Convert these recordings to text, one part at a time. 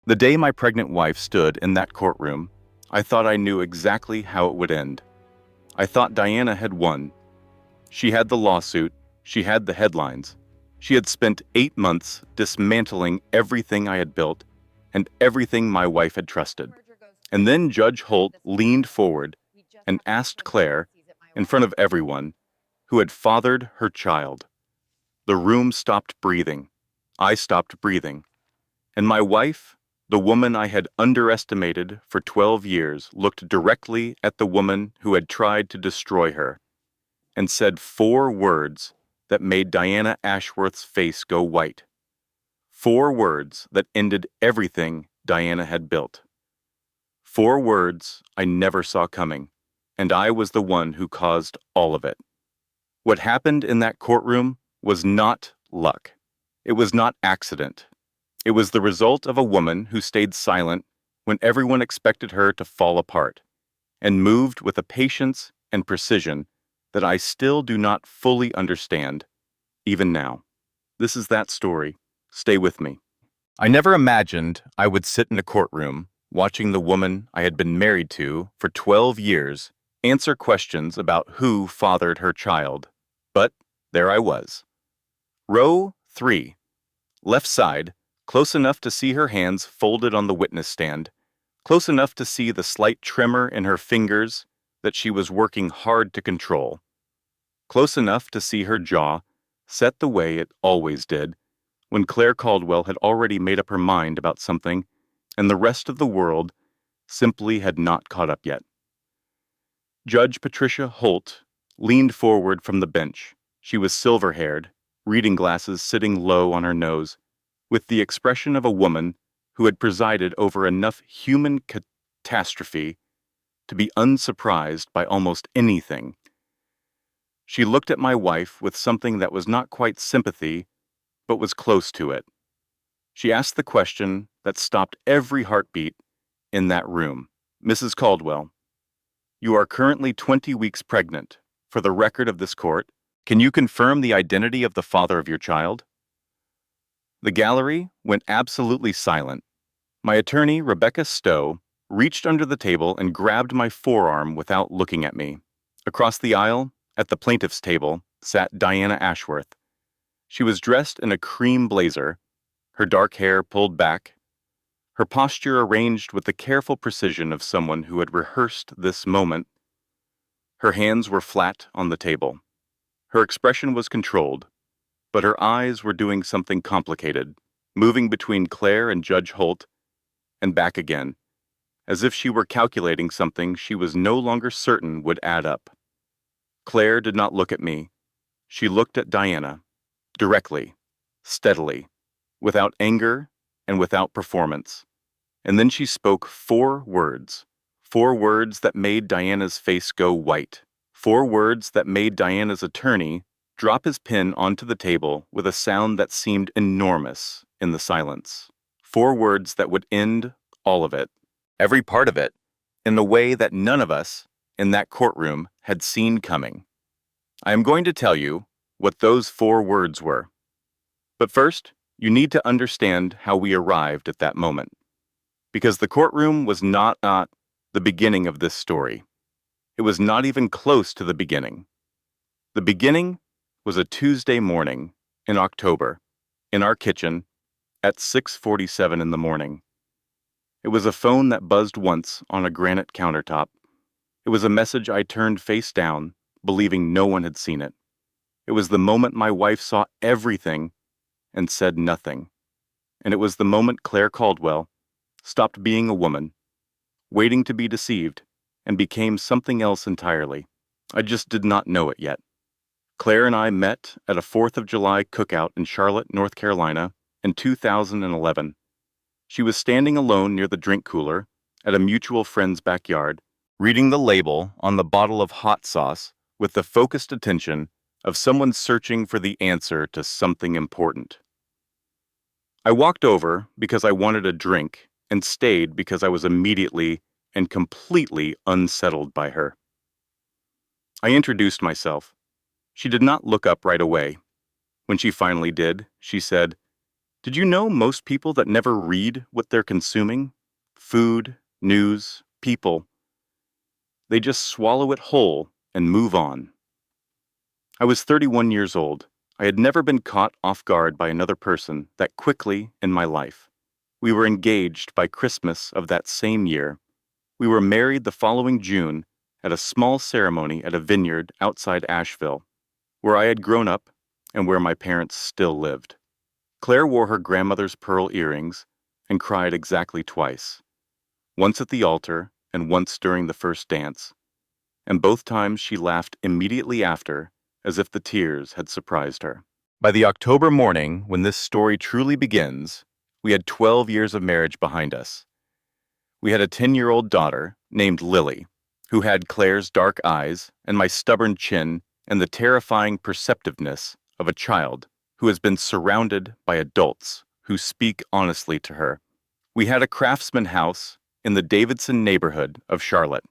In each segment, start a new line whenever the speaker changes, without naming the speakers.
The day my pregnant wife stood in that courtroom, I thought I knew exactly how it would end. I thought Diana had won. She had the lawsuit, she had the headlines. She had spent 8 months dismantling everything I had built and everything my wife had trusted. And then Judge Holt leaned forward and asked Claire, in front of everyone, who had fathered her child. The room stopped breathing. I stopped breathing. And my wife, the woman I had underestimated for 12 years, looked directly at the woman who had tried to destroy her and said 4 words that made Diana Ashworth's face go white. 4 words that ended everything Diana had built. 4 words I never saw coming, and I was the one who caused all of it. What happened in that courtroom was not luck. It was not accident. It was the result of a woman who stayed silent when everyone expected her to fall apart, and moved with a patience and precision that I still do not fully understand, even now. This is that story. Stay with me. I never imagined I would sit in a courtroom watching the woman I had been married to for 12 years answer questions about who fathered her child. But there I was. Row 3, left side, close enough to see her hands folded on the witness stand, close enough to see the slight tremor in her fingers that she was working hard to control, close enough to see her jaw set the way it always did when Claire Caldwell had already made up her mind about something and the rest of the world simply had not caught up yet. Judge Patricia Holt leaned forward from the bench. She was silver-haired, reading glasses sitting low on her nose, with the expression of a woman who had presided over enough human catastrophe to be unsurprised by almost anything. She looked at my wife with something that was not quite sympathy, but was close to it. She asked the question that stopped every heartbeat in that room. Mrs. Caldwell, you are currently 20 weeks pregnant. For the record of this court, can you confirm the identity of the father of your child? The gallery went absolutely silent. My attorney, Rebecca Stowe, reached under the table and grabbed my forearm without looking at me. Across the aisle, at the plaintiff's table, sat Diana Ashworth. She was dressed in a cream blazer, her dark hair pulled back, her posture arranged with the careful precision of someone who had rehearsed this moment. Her hands were flat on the table. Her expression was controlled, but her eyes were doing something complicated, moving between Claire and Judge Holt and back again, as if she were calculating something she was no longer certain would add up. Claire did not look at me. She looked at Diana, directly, steadily, without anger and without performance. And then she spoke 4 words that made Diana's face go white, 4 words that made Diana's attorney drop his pen onto the table with a sound that seemed enormous in the silence. 4 words that would end all of it, every part of it, in the way that none of us in that courtroom had seen coming. I am going to tell you what those 4 words were. But first, you need to understand how we arrived at that moment. Because the courtroom was not the beginning of this story. It was not even close to the beginning. The beginning was a Tuesday morning in October, in our kitchen, at 6:47 in the morning. It was a phone that buzzed once on a granite countertop. It was a message I turned face down, believing no one had seen it. It was the moment my wife saw everything and said nothing. And it was the moment Claire Caldwell stopped being a woman, waiting to be deceived, and became something else entirely. I just did not know it yet. Claire and I met at a 4th of July cookout in Charlotte, North Carolina, in 2011. She was standing alone near the drink cooler at a mutual friend's backyard, reading the label on the bottle of hot sauce with the focused attention of someone searching for the answer to something important. I walked over because I wanted a drink and stayed because I was immediately and completely unsettled by her. I introduced myself. She did not look up right away. When she finally did, she said, Did you know most people that never read what they're consuming? Food, news, people. They just swallow it whole and move on. I was 31 years old. I had never been caught off guard by another person that quickly in my life. We were engaged by Christmas of that same year. We were married the following June at a small ceremony at a vineyard outside Asheville, where I had grown up and where my parents still lived. Claire wore her grandmother's pearl earrings and cried exactly twice, once at the altar and once during the first dance, and both times she laughed immediately after, as if the tears had surprised her. By the October morning when this story truly begins, we had 12 years of marriage behind us. We had a 10-year-old daughter named Lily, who had Claire's dark eyes and my stubborn chin and the terrifying perceptiveness of a child who has been surrounded by adults who speak honestly to her. We had a craftsman house in the Davidson neighborhood of Charlotte.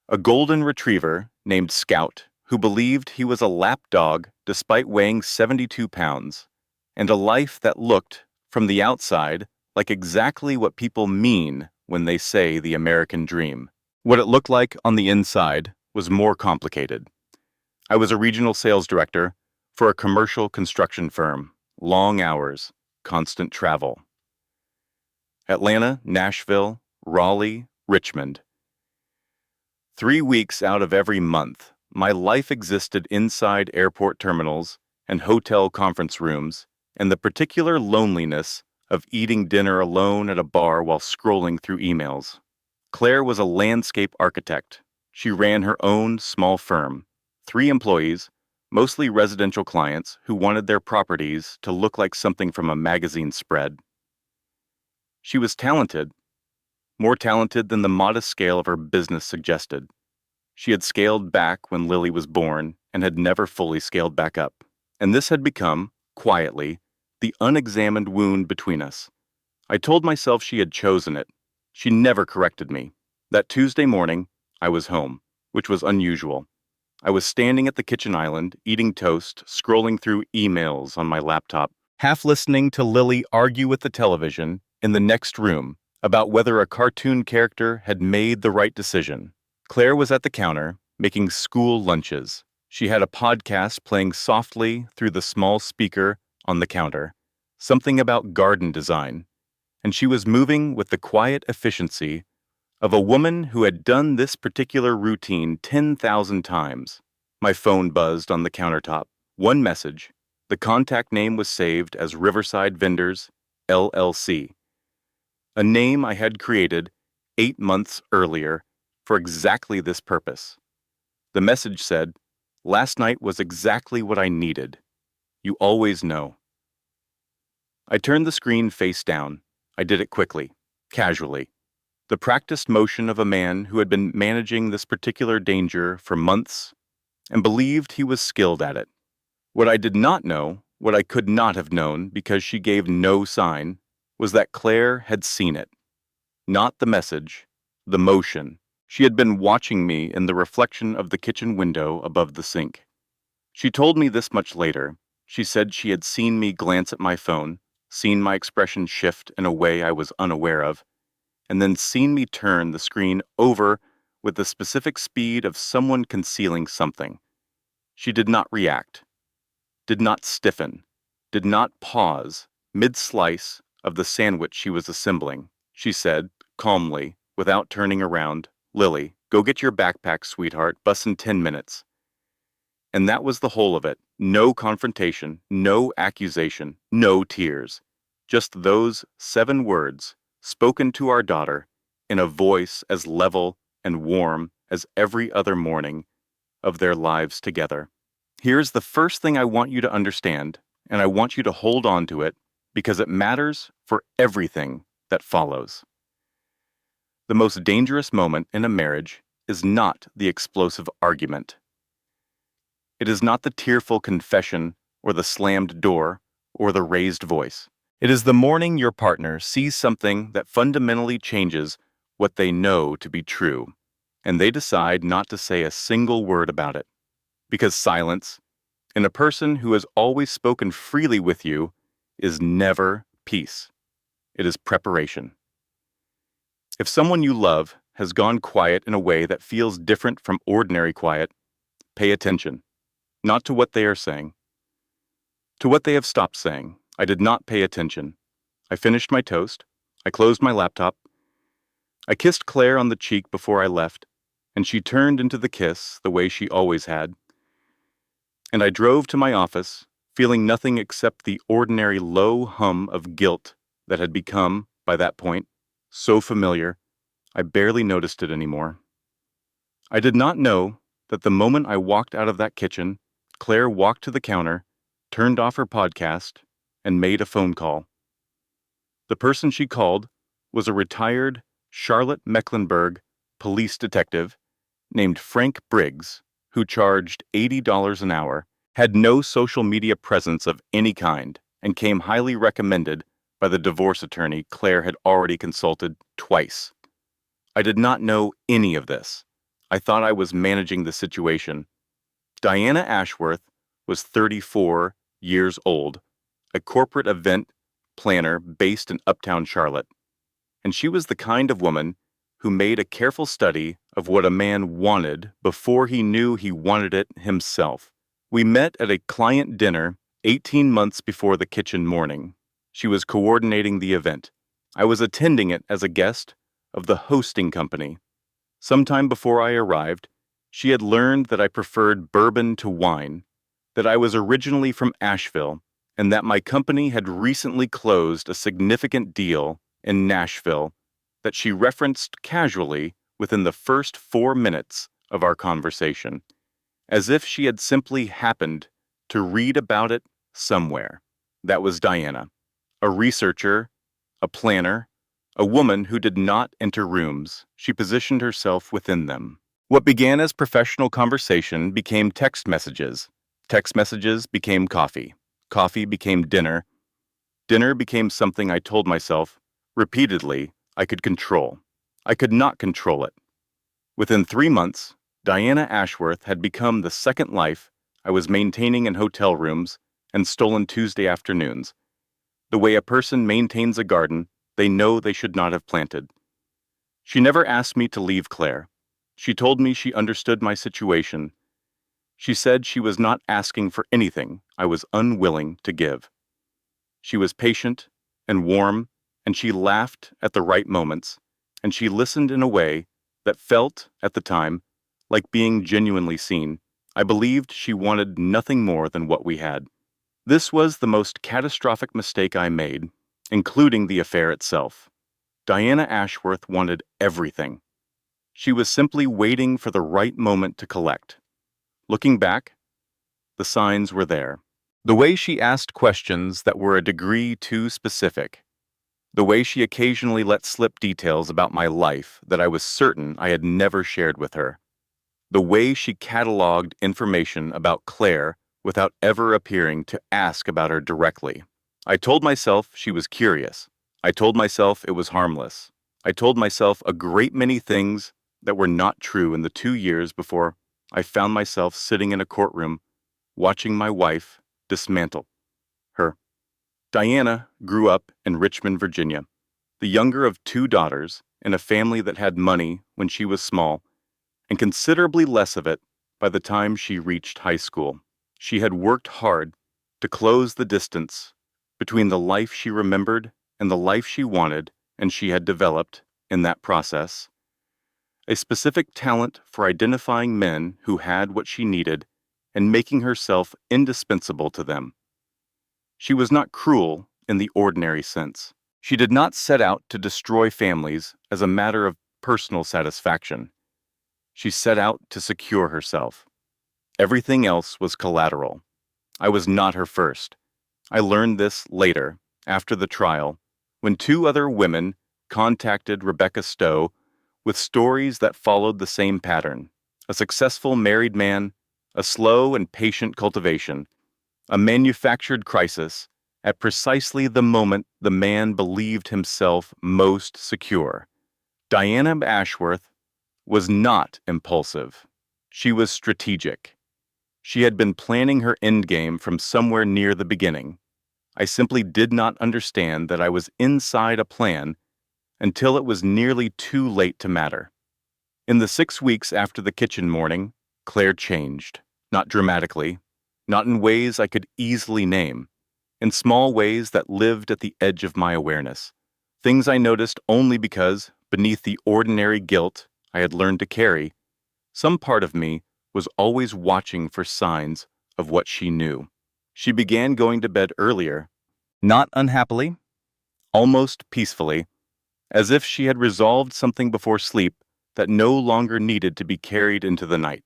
A golden retriever named Scout, who believed he was a lap dog despite weighing 72 pounds, and a life that looked, from the outside, like exactly what people mean when they say the American dream. What it looked like on the inside was more complicated. I was a regional sales director for a commercial construction firm, long hours, constant travel. Atlanta, Nashville, Raleigh, Richmond. 3 weeks out of every month, my life existed inside airport terminals and hotel conference rooms, and the particular loneliness of eating dinner alone at a bar while scrolling through emails. Claire was a landscape architect. She ran her own small firm, 3 employees, mostly residential clients who wanted their properties to look like something from a magazine spread. She was talented, more talented than the modest scale of her business suggested. She had scaled back when Lily was born and had never fully scaled back up. And this had become, quietly, the unexamined wound between us. I told myself she had chosen it. She never corrected me. That Tuesday morning, I was home, which was unusual. I was standing at the kitchen island, eating toast, scrolling through emails on my laptop, half listening to Lily argue with the television in the next room about whether a cartoon character had made the right decision. Claire was at the counter, making school lunches. She had a podcast playing softly through the small speaker on the counter, something about garden design, and she was moving with the quiet efficiency of a woman who had done this particular routine 10,000 times. My phone buzzed on the countertop. One message. The contact name was saved as Riverside Vendors, LLC. A name I had created 8 months earlier for exactly this purpose. The message said, "Last night was exactly what I needed. You always know." I turned the screen face down. I did it quickly, casually. The practiced motion of a man who had been managing this particular danger for months and believed he was skilled at it. What I did not know, what I could not have known because she gave no sign, was that Claire had seen it. Not the message, the motion. She had been watching me in the reflection of the kitchen window above the sink. She told me this much later. She said she had seen me glance at my phone, seen my expression shift in a way I was unaware of, and then seen me turn the screen over with the specific speed of someone concealing something. She did not react, did not stiffen, did not pause mid-slice of the sandwich she was assembling. She said, calmly, without turning around, "Lily, go get your backpack, sweetheart. Bus in 10 minutes. And that was the whole of it. No confrontation, no accusation, no tears. Just those 7 words, spoken to our daughter, in a voice as level and warm as every other morning of their lives together. Here's the first thing I want you to understand, and I want you to hold on to it, because it matters for everything that follows. The most dangerous moment in a marriage is not the explosive argument. It is not the tearful confession or the slammed door or the raised voice. It is the morning your partner sees something that fundamentally changes what they know to be true, and they decide not to say a single word about it. Because silence, in a person who has always spoken freely with you, is never peace. It is preparation. If someone you love has gone quiet in a way that feels different from ordinary quiet, pay attention, not to what they are saying, to what they have stopped saying. I did not pay attention. I finished my toast. I closed my laptop. I kissed Claire on the cheek before I left, and she turned into the kiss the way she always had. And I drove to my office, feeling nothing except the ordinary low hum of guilt that had become, by that point, so familiar, I barely noticed it anymore. I did not know that the moment I walked out of that kitchen, Claire walked to the counter, turned off her podcast, and made a phone call. The person she called was a retired Charlotte Mecklenburg police detective named Frank Briggs, who charged $80 an hour, had no social media presence of any kind, and came highly recommended by the divorce attorney Claire had already consulted twice. I did not know any of this. I thought I was managing the situation. Diana Ashworth was 34 years old, a corporate event planner based in uptown Charlotte, and she was the kind of woman who made a careful study of what a man wanted before he knew he wanted it himself. We met at a client dinner 18 months before the kitchen morning. She was coordinating the event. I was attending it as a guest of the hosting company. Sometime before I arrived, she had learned that I preferred bourbon to wine, that I was originally from Asheville, and that my company had recently closed a significant deal in Nashville that she referenced casually within the first 4 minutes of our conversation, as if she had simply happened to read about it somewhere. That was Diana, a researcher, a planner, a woman who did not enter rooms. She positioned herself within them. What began as professional conversation became text messages. Text messages became coffee. Coffee became dinner. Dinner became something I told myself, repeatedly, I could control. I could not control it. Within 3 months, Diana Ashworth had become the second life I was maintaining in hotel rooms and stolen Tuesday afternoons. The way a person maintains a garden they know they should not have planted. She never asked me to leave Claire. She told me she understood my situation. She said she was not asking for anything I was unwilling to give. She was patient and warm, and she laughed at the right moments, and she listened in a way that felt, at the time, like being genuinely seen. I believed she wanted nothing more than what we had. This was the most catastrophic mistake I made, including the affair itself. Diana Ashworth wanted everything. She was simply waiting for the right moment to collect. Looking back, the signs were there. The way she asked questions that were a degree too specific. The way she occasionally let slip details about my life that I was certain I had never shared with her. The way she cataloged information about Claire without ever appearing to ask about her directly. I told myself she was curious. I told myself it was harmless. I told myself a great many things that were not true in the 2 years before I found myself sitting in a courtroom watching my wife dismantle her. Diana grew up in Richmond, Virginia, the younger of 2 daughters in a family that had money when she was small and considerably less of it by the time she reached high school. She had worked hard to close the distance between the life she remembered and the life she wanted, and she had developed, in that process, a specific talent for identifying men who had what she needed and making herself indispensable to them. She was not cruel in the ordinary sense. She did not set out to destroy families as a matter of personal satisfaction. She set out to secure herself. Everything else was collateral. I was not her first. I learned this later, after the trial, when 2 other women contacted Rebecca Stowe with stories that followed the same pattern: a successful married man, a slow and patient cultivation, a manufactured crisis at precisely the moment the man believed himself most secure. Diana Ashworth was not impulsive. She was strategic. She had been planning her endgame from somewhere near the beginning. I simply did not understand that I was inside a plan until it was nearly too late to matter. In the 6 weeks after the kitchen morning, Claire changed. Not dramatically, not in ways I could easily name, in small ways that lived at the edge of my awareness. Things I noticed only because, beneath the ordinary guilt I had learned to carry, some part of me was always watching for signs of what she knew. She began going to bed earlier, not unhappily, almost peacefully, as if she had resolved something before sleep that no longer needed to be carried into the night.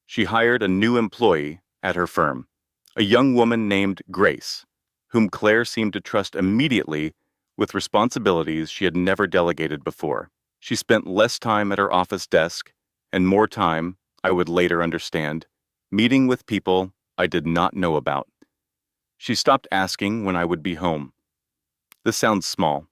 She hired a new employee at her firm, a young woman named Grace, whom Claire seemed to trust immediately with responsibilities she had never delegated before. She spent less time at her office desk and more time, I would later understand, meeting with people I did not know about. She stopped asking when I would be home. This sounds small.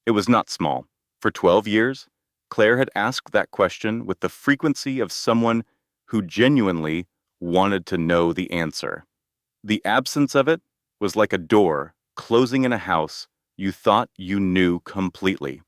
It was not small. For 12 years, Claire had asked that question with the frequency of someone who genuinely wanted to know the answer. The absence of it was like a door closing in a house you thought you knew completely.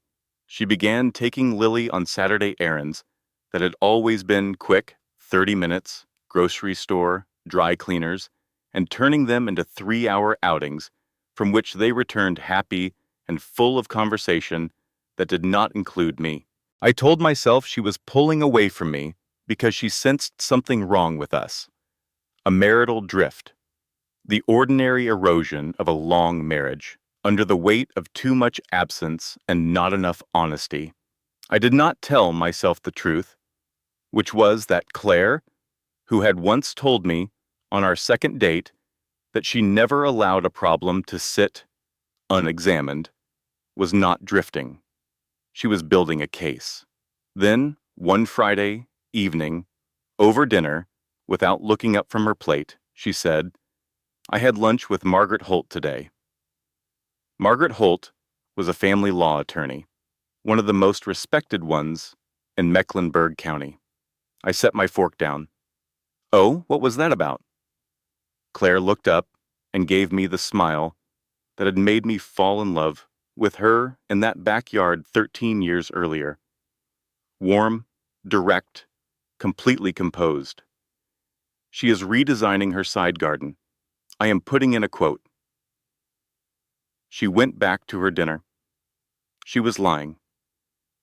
She began taking Lily on Saturday errands that had always been quick, 30 minutes, grocery store, dry cleaners, and turning them into 3-hour outings from which they returned happy and full of conversation that did not include me. I told myself she was pulling away from me because she sensed something wrong with us. A marital drift. The ordinary erosion of a long marriage, under the weight of too much absence and not enough honesty. I did not tell myself the truth, which was that Claire, who had once told me on our second date that she never allowed a problem to sit unexamined, was not drifting. She was building a case. Then, one Friday evening, over dinner, without looking up from her plate, she said, "I had lunch with Margaret Holt today." Margaret Holt was a family law attorney, one of the most respected ones in Mecklenburg County. I set my fork down. "Oh, what was that about?" Claire looked up and gave me the smile that had made me fall in love with her in that backyard 13 years earlier. Warm, direct, completely composed. "She is redesigning her side garden. I am putting in a quote." She went back to her dinner. She was lying.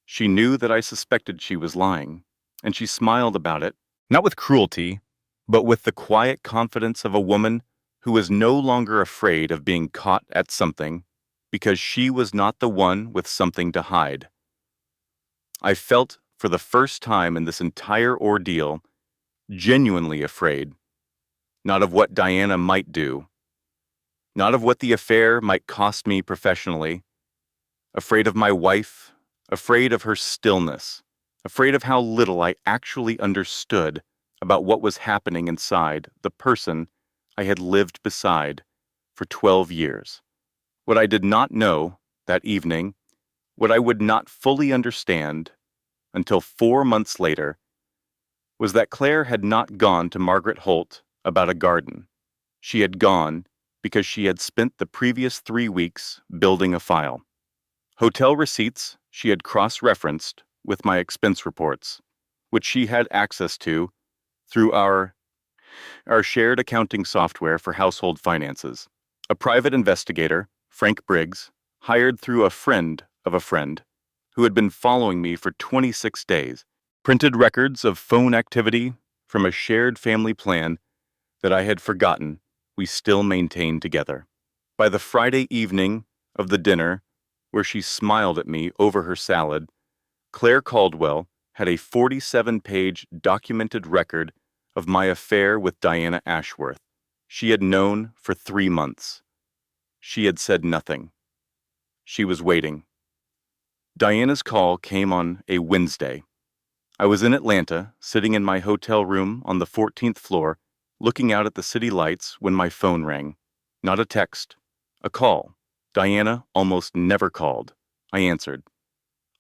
She knew that I suspected she was lying, and she smiled about it, not with cruelty, but with the quiet confidence of a woman who was no longer afraid of being caught at something because she was not the one with something to hide. I felt, for the first time in this entire ordeal, genuinely afraid, not of what Diana might do, not of what the affair might cost me professionally, afraid of my wife, afraid of her stillness, afraid of how little I actually understood about what was happening inside the person I had lived beside for 12 years. What I did not know that evening, what I would not fully understand until 4 months later, was that Claire had not gone to Margaret Holt about a garden. She had gone because she had spent the previous 3 weeks building a file. Hotel receipts she had cross-referenced with my expense reports, which she had access to through our shared accounting software for household finances. A private investigator, Frank Briggs, hired through a friend of a friend, who had been following me for 26 days, printed records of phone activity from a shared family plan that I had forgotten we still maintained together. By the Friday evening of the dinner, where she smiled at me over her salad, Claire Caldwell had a 47-page documented record of my affair with Diana Ashworth. She had known for 3 months. She had said nothing. She was waiting. Diana's call came on a Wednesday. I was in Atlanta, sitting in my hotel room on the 14th floor, looking out at the city lights when my phone rang. Not a text, a call. Diana almost never called. I answered.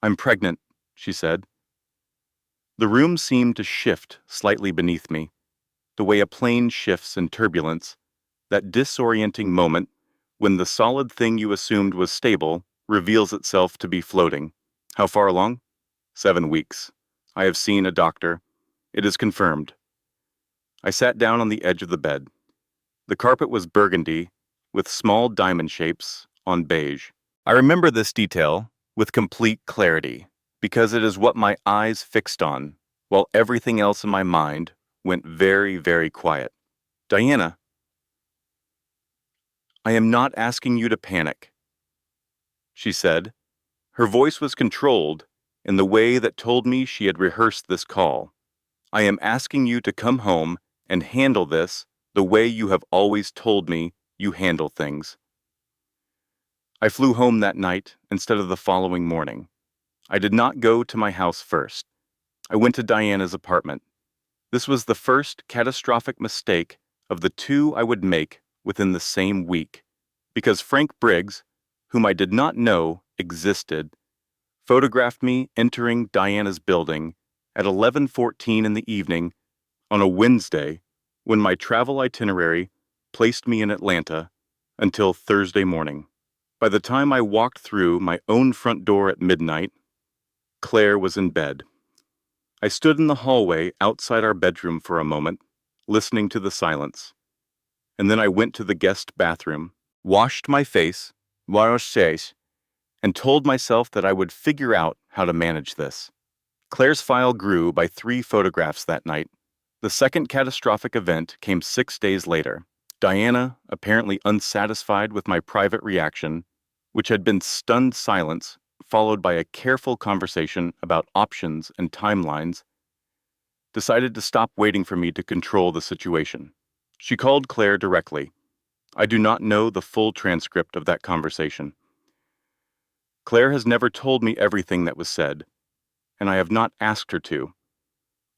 "I'm pregnant," she said. The room seemed to shift slightly beneath me, the way a plane shifts in turbulence, that disorienting moment When the solid thing you assumed was stable reveals itself to be floating. How far along? 7 weeks. I have seen a doctor. It is confirmed. I sat down on the edge of the bed. The carpet was burgundy, with small diamond shapes on beige. I remember this detail with complete clarity, because it is what my eyes fixed on, while everything else in my mind went very, very quiet. Diana, I am not asking you to panic, she said. Her voice was controlled in the way that told me she had rehearsed this call. I am asking you to come home and handle this the way you have always told me you handle things. I flew home that night instead of the following morning. I did not go to my house first. I went to Diana's apartment. This was the first catastrophic mistake of the two I would make within the same week, because Frank Briggs, whom I did not know existed, photographed me entering Diana's building at 11:14 in the evening on a Wednesday when my travel itinerary placed me in Atlanta until Thursday morning. By the time I walked through my own front door at midnight, Claire was in bed. I stood in the hallway outside our bedroom for a moment, listening to the silence. And then I went to the guest bathroom, washed my face, and told myself that I would figure out how to manage this. Claire's file grew by 3 photographs that night. The second catastrophic event came 6 days later. Diana, apparently unsatisfied with my private reaction, which had been stunned silence, followed by a careful conversation about options and timelines, decided to stop waiting for me to control the situation. She called Claire directly. I do not know the full transcript of that conversation. Claire has never told me everything that was said, and I have not asked her to.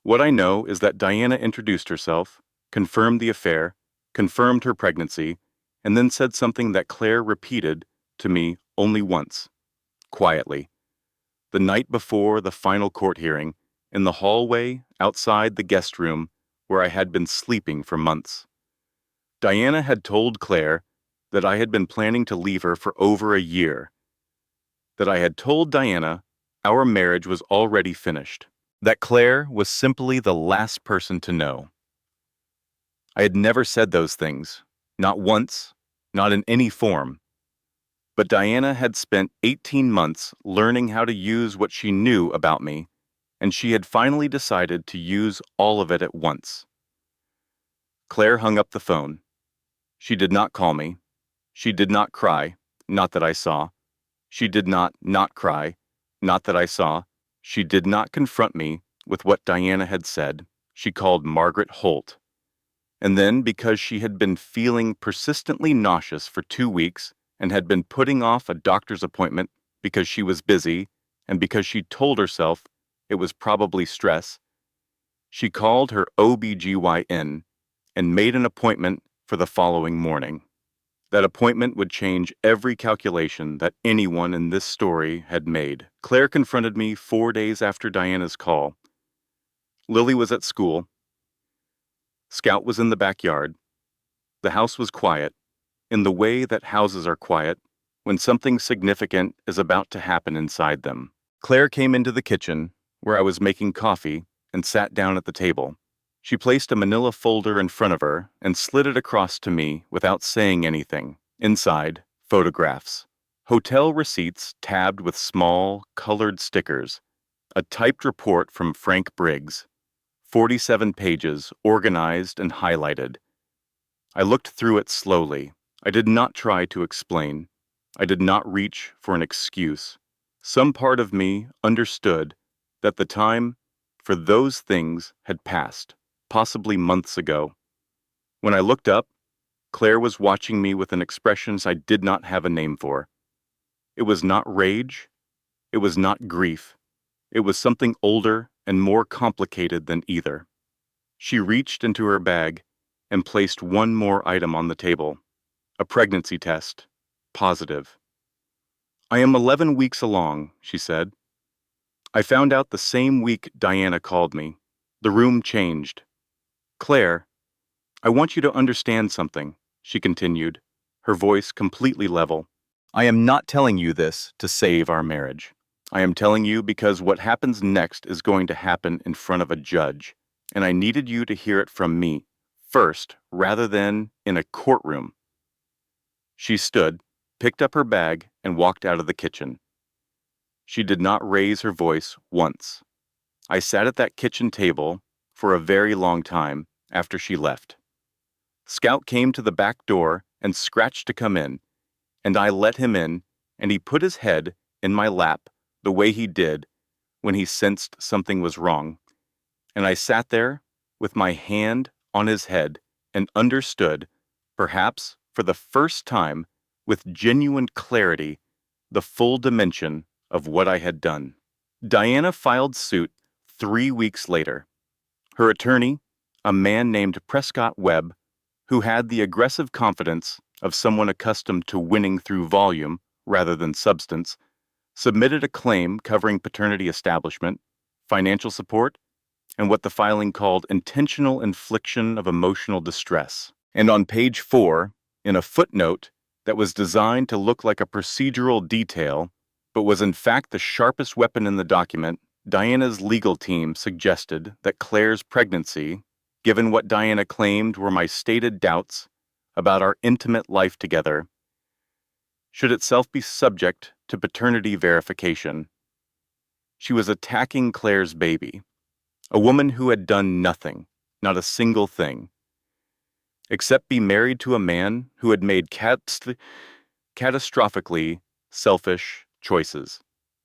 What I know is that Diana introduced herself, confirmed the affair, confirmed her pregnancy, and then said something that Claire repeated to me only once, quietly. The night before the final court hearing, in the hallway outside the guest room where I had been sleeping for months. Diana had told Claire that I had been planning to leave her for over a year, that I had told Diana our marriage was already finished, that Claire was simply the last person to know. I had never said those things, not once, not in any form. But Diana had spent 18 months learning how to use what she knew about me, and she had finally decided to use all of it at once. Claire hung up the phone. She did not call me. She did not cry, not that I saw. She did not cry, not that I saw. She did not confront me with what Diana had said. She called Margaret Holt. And then, because she had been feeling persistently nauseous for 2 weeks and had been putting off a doctor's appointment because she was busy and because she told herself it was probably stress, she called her OBGYN and made an appointment for the following morning. That appointment would change every calculation that anyone in this story had made. Claire confronted me 4 days after Diana's call. Lily was at school. Scout was in the backyard. The house was quiet, in the way that houses are quiet when something significant is about to happen inside them. Claire came into the kitchen, where I was making coffee, and sat down at the table. She placed a manila folder in front of her and slid it across to me without saying anything. Inside, photographs. Hotel receipts tabbed with small, colored stickers. A typed report from Frank Briggs. 47 pages, organized and highlighted. I looked through it slowly. I did not try to explain. I did not reach for an excuse. Some part of me understood that the time for those things had passed, possibly months ago. When I looked up, Claire was watching me with an expression I did not have a name for. It was not rage. It was not grief. It was something older and more complicated than either. She reached into her bag and placed one more item on the table. A pregnancy test. Positive. I am 11 weeks along, she said. I found out the same week Diana called me. The room changed. Claire, I want you to understand something, she continued, her voice completely level. "I am not telling you this to save our marriage. I am telling you because what happens next is going to happen in front of a judge, and I needed you to hear it from me first rather than in a courtroom." She stood, picked up her bag, and walked out of the kitchen. She did not raise her voice once. I sat at that kitchen table for a very long time after she left. Scout came to the back door and scratched to come in, and I let him in, and he put his head in my lap the way he did when he sensed something was wrong, and I sat there with my hand on his head and understood, perhaps for the first time, with genuine clarity, the full dimension of what I had done. Diana filed suit 3 weeks later. Her attorney, a man named Prescott Webb, who had the aggressive confidence of someone accustomed to winning through volume rather than substance, submitted a claim covering paternity establishment, financial support, and what the filing called intentional infliction of emotional distress. And on page 4, in a footnote that was designed to look like a procedural detail, but was in fact the sharpest weapon in the document, Diana's legal team suggested that Claire's pregnancy, given what Diana claimed were my stated doubts about our intimate life together, should itself be subject to paternity verification. She was attacking Claire's baby, a woman who had done nothing, not a single thing, except be married to a man who had made catastrophically selfish choices.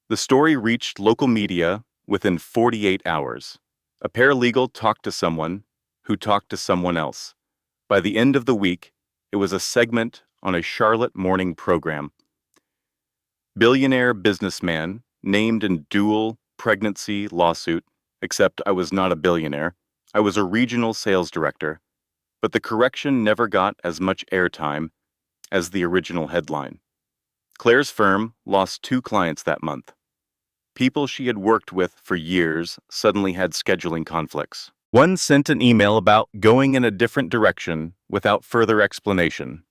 The story reached local media within 48 hours. A paralegal talked to someone who talked to someone else. By the end of the week, it was a segment on a Charlotte morning program. Billionaire businessman named in dual pregnancy lawsuit, except I was not a billionaire. I was a regional sales director, but the correction never got as much airtime as the original headline. Claire's firm lost 2 clients that month. People she had worked with for years suddenly had scheduling conflicts. One sent an email about going in a different direction without further explanation.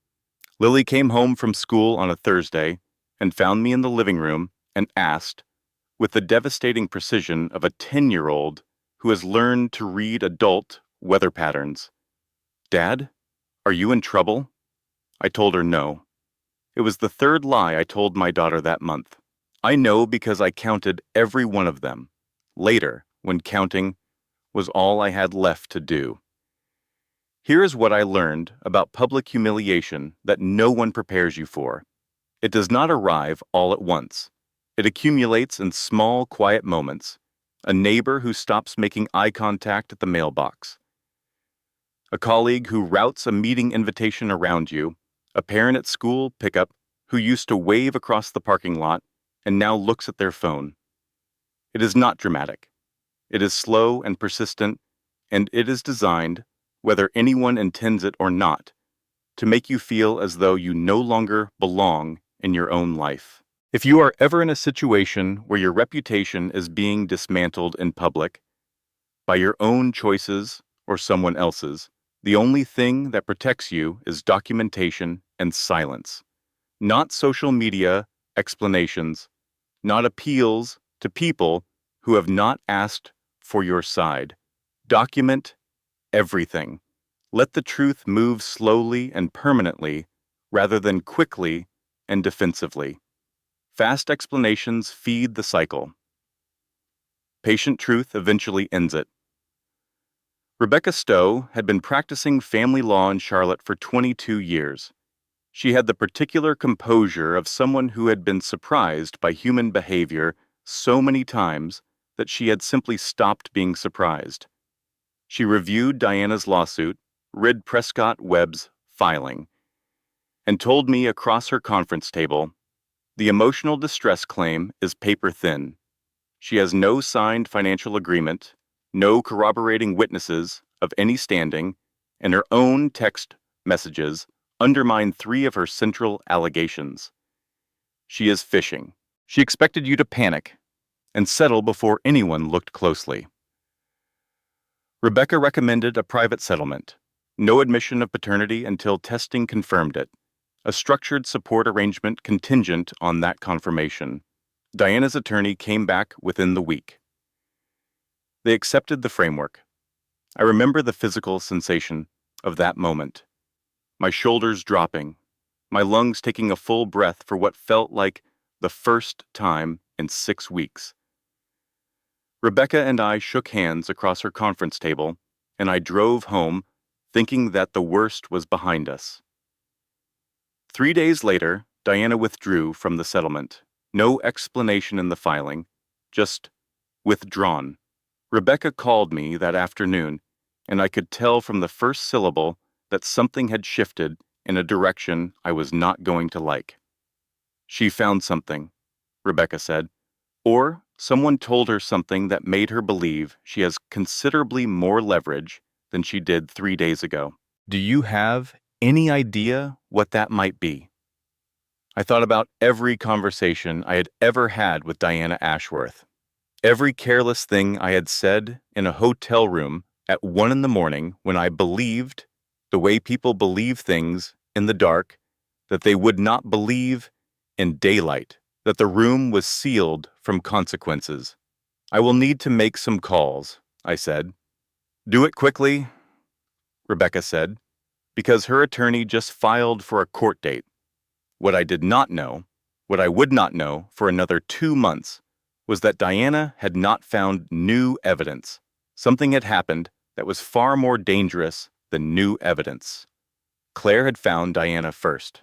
Lily came home from school on a Thursday and found me in the living room and asked, with the devastating precision of a 10-year-old who has learned to read adult weather patterns, "Dad, are you in trouble?" I told her no. It was the 3rd lie I told my daughter that month. I know because I counted every one of them. Later, when counting was all I had left to do. Here is what I learned about public humiliation that no one prepares you for. It does not arrive all at once. It accumulates in small, quiet moments. A neighbor who stops making eye contact at the mailbox. A colleague who routs a meeting invitation around you. A parent at school pickup who used to wave across the parking lot and now looks at their phone. It is not dramatic. It is slow and persistent, and it is designed, whether anyone intends it or not, to make you feel as though you no longer belong in your own life. If you are ever in a situation where your reputation is being dismantled in public, by your own choices or someone else's, the only thing that protects you is documentation and silence. Not social media explanations, not appeals to people who have not asked for your side. Document everything. Let the truth move slowly and permanently rather than quickly and defensively. Fast explanations feed the cycle. Patient truth eventually ends it. Rebecca Stowe had been practicing family law in Charlotte for 22 years. She had the particular composure of someone who had been surprised by human behavior so many times that she had simply stopped being surprised. She reviewed Diana's lawsuit, read Prescott Webb's filing, and told me across her conference table, "The emotional distress claim is paper thin. She has no signed financial agreement, no corroborating witnesses of any standing, and her own text messages undermine 3 of her central allegations. She is fishing." She expected you to panic and settle before anyone looked closely. Rebecca recommended a private settlement, no admission of paternity until testing confirmed it, a structured support arrangement contingent on that confirmation. Diana's attorney came back within the week. They accepted the framework. I remember the physical sensation of that moment. My shoulders dropping, my lungs taking a full breath for what felt like the first time in 6 weeks. Rebecca and I shook hands across her conference table, and I drove home, thinking that the worst was behind us. 3 days later, Diana withdrew from the settlement. No explanation in the filing, just withdrawn. Rebecca called me that afternoon, and I could tell from the first syllable that something had shifted in a direction I was not going to like. She found something, Rebecca said, or someone told her something that made her believe she has considerably more leverage than she did 3 days ago. Do you have any idea what that might be? I thought about every conversation I had ever had with Diana Ashworth. Every careless thing I had said in a hotel room at 1 a.m. when I believed, the way people believe things in the dark, that they would not believe in daylight, that the room was sealed from consequences. I will need to make some calls, I said. Do it quickly, Rebecca said, because her attorney just filed for a court date. What I did not know, what I would not know for another 2 months, was that Diana had not found new evidence. Something had happened that was far more dangerous than new evidence. Claire had found Diana first.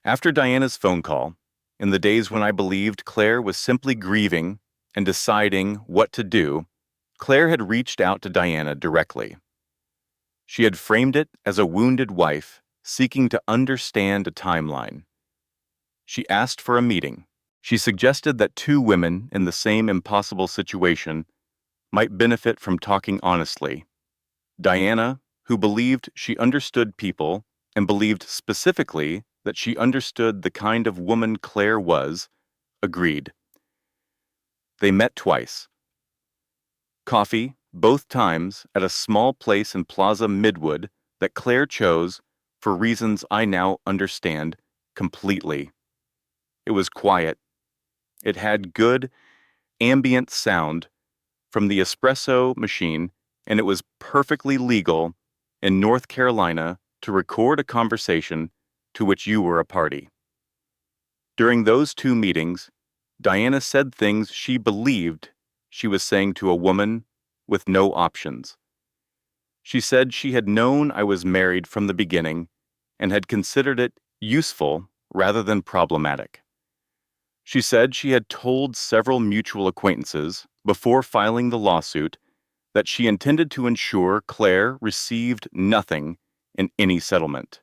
After Diana's phone call, in the days when I believed Claire was simply grieving and deciding what to do, Claire had reached out to Diana directly. She had framed it as a wounded wife seeking to understand a timeline. She asked for a meeting. She suggested that 2 women in the same impossible situation might benefit from talking honestly. Diana, who believed she understood people and believed specifically that she understood the kind of woman Claire was, agreed. They met twice. Coffee, both times at a small place in Plaza Midwood that Claire chose for reasons I now understand completely. It was quiet. It had good ambient sound from the espresso machine, and it was perfectly legal in North Carolina to record a conversation to which you were a party. During those 2 meetings, Diana said things she believed she was saying to a woman with no options. She said she had known I was married from the beginning and had considered it useful rather than problematic. She said she had told several mutual acquaintances before filing the lawsuit that she intended to ensure Claire received nothing in any settlement.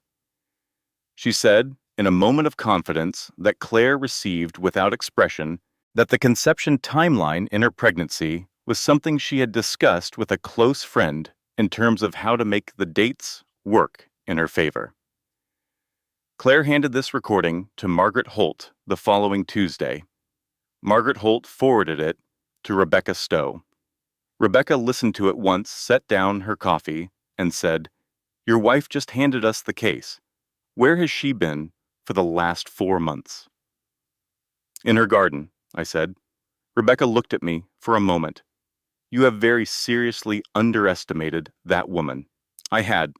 She said, in a moment of confidence, that Claire received without expression that the conception timeline in her pregnancy was something she had discussed with a close friend in terms of how to make the dates work in her favor. Claire handed this recording to Margaret Holt the following Tuesday. Margaret Holt forwarded it to Rebecca Stowe. Rebecca listened to it once, set down her coffee, and said, "Your wife just handed us the case. Where has she been for the last 4 months?" "In her garden," I said. Rebecca looked at me for a moment. "You have very seriously underestimated that woman." I had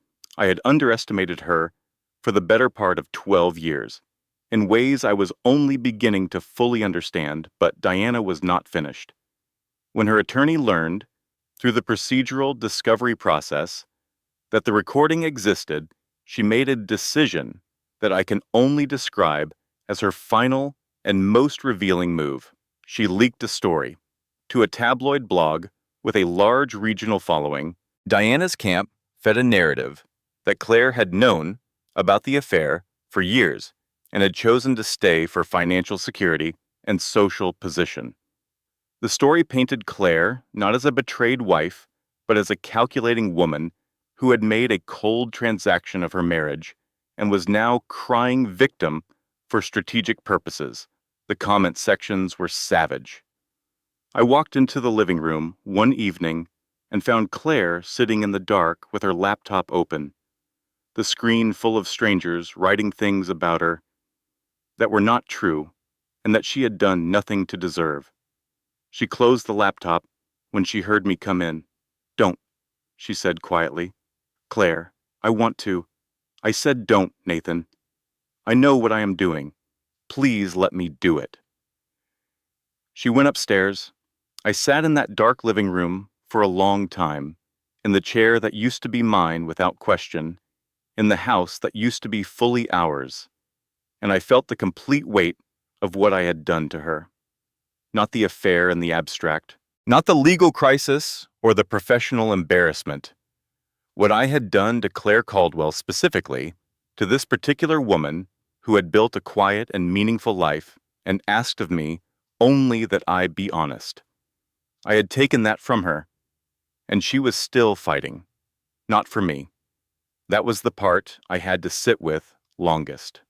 underestimated her for the better part of 12 years, in ways I was only beginning to fully understand, but Diana was not finished. When her attorney learned, through the procedural discovery process, that the recording existed, she made a decision that I can only describe as her final and most revealing move. She leaked a story to a tabloid blog with a large regional following. Diana's camp fed a narrative that Claire had known about the affair for years and had chosen to stay for financial security and social position. The story painted Claire not as a betrayed wife, but as a calculating woman who had made a cold transaction of her marriage and was now crying victim for strategic purposes. The comment sections were savage. I walked into the living room one evening and found Claire sitting in the dark with her laptop open. the screen full of strangers writing things about her that were not true and that she had done nothing to deserve. She closed the laptop when she heard me come in. "Don't," she said quietly. "Claire, I want to." I said, "Don't, Nathan. I know what I am doing. Please let me do it." She went upstairs. I sat in that dark living room for a long time, in the chair that used to be mine without question, in the house that used to be fully ours, and I felt the complete weight of what I had done to her. Not the affair in the abstract, not the legal crisis or the professional embarrassment. What I had done to Claire Caldwell specifically, to this particular woman who had built a quiet and meaningful life and asked of me only that I be honest. I had taken that from her, and she was still fighting. Not for me. That was the part I had to sit with longest.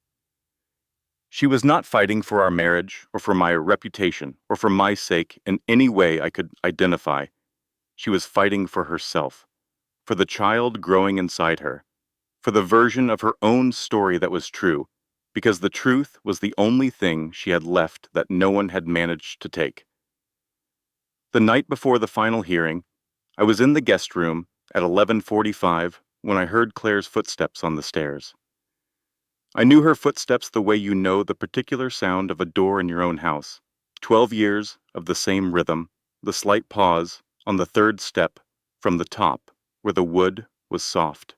She was not fighting for our marriage or for my reputation or for my sake in any way I could identify. She was fighting for herself, for the child growing inside her, for the version of her own story that was true, because the truth was the only thing she had left that no one had managed to take. The night before the final hearing, I was in the guest room at 11:45 when I heard Claire's footsteps on the stairs. I knew her footsteps the way you know the particular sound of a door in your own house. 12 years of the same rhythm, the slight pause on the third step from the top where the wood was soft.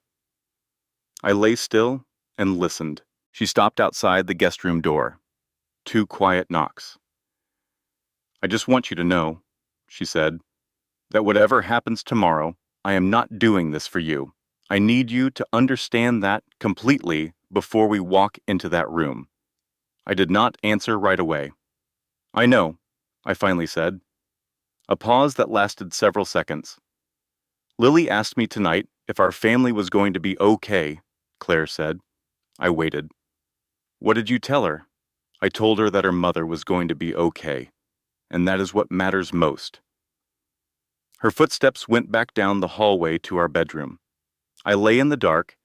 I lay still and listened. She stopped outside the guest room door. 2 quiet knocks. "I just want you to know," she said, "that whatever happens tomorrow, I am not doing this for you. I need you to understand that completely before we walk into that room." I did not answer right away. "I know," I finally said. A pause that lasted several seconds. "Lily asked me tonight if our family was going to be okay," Claire said. I waited. "What did you tell her?" I told her that her mother was going to be okay, and that is what matters most. Her footsteps went back down the hallway to our bedroom. I lay in the dark